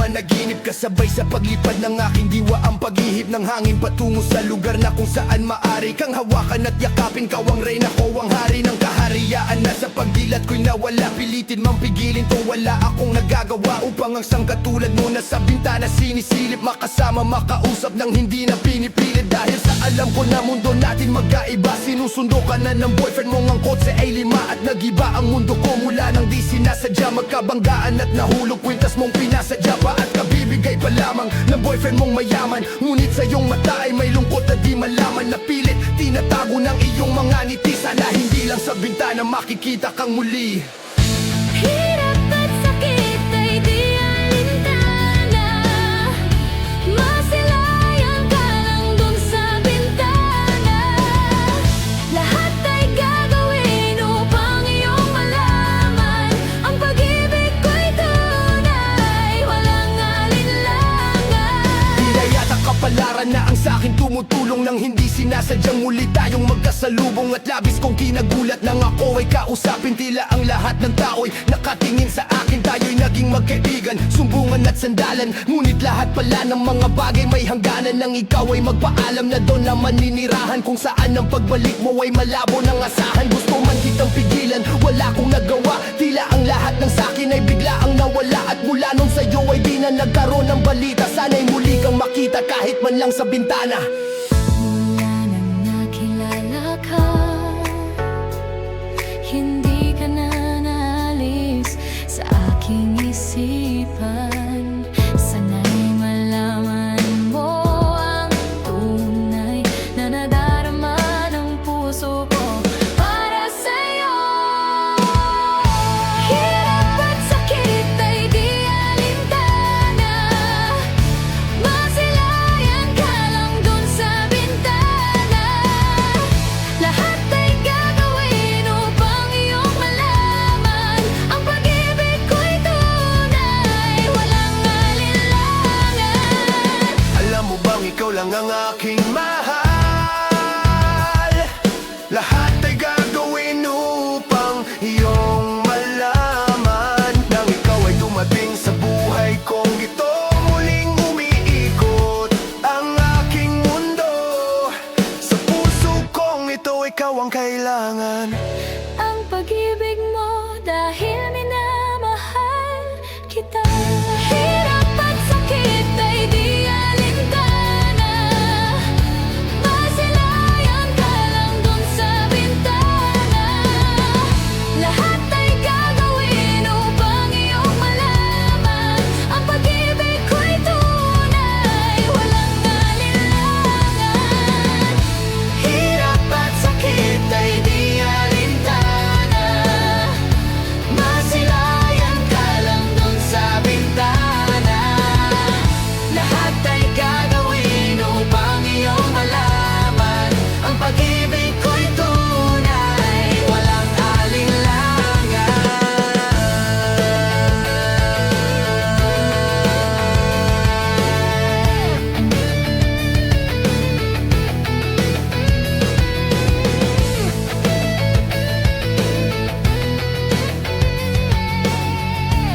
Naginip kasabay sa paglipad ng aking diwa, ang paghihip ng hangin patungo sa lugar na kung saan maari kang hawakan at yakapin. Kau ang reyna, ko ang hari ng kaharian. Nasa pagdilat ko'y nawala, pilitin mang pigilin to. Wala akong nagagawa upang ang sangkatulad mo na sa bintana sinisilip. Makasama, makausap nang hindi na pinipilit. Dahil sa alam ko na mundo natin magkaiba. Sinusundo ka na ng boyfriend mong ang kotse ay 5 at nagiba ang mundo ko mula nang di sinasadya. Magkabanggaan at nahulog, kwintas mong pinasadya pa at kabibigay pa lamang ng boyfriend mong mayaman. Ngunit sa iyong mata ay may lungkot na di malaman. Napilit, tinatago ng iyong mga ngiti. Sana hindi lang sa bintana makikita kang muli. Hirap at sakit ay di alintana, masilayan ka lang dun sa bintana. Lahat ay gagawin upang iyong malaman ang pag-ibig ko'y tunay, walang alinlangan. Di yata kapalaran na ang sa'kin tumutulong nang hindi sinasadyang muli tayong magkasalubong. At labis kong kinagulat nang ako ay kausapin. Tila ang lahat ng tao'y nakatingin sa akin. Tayo'y naging magkaibigan, sumbungan at sandalan. Ngunit lahat pala ng mga bagay may hangganan. Nang ikaw ay magpaalam na doon na maninirahan, kung saan ang pagbalik mo ay malabo ng asahan. Gusto man kitang pigilan, wala kong nagawa. Tila ang lahat ng sa'kin ay bigla ang nawala. At mula nun sa'yo ay di na nagkaroon ng balita. Sana'y muli kang makita kahit man lang sa bintana.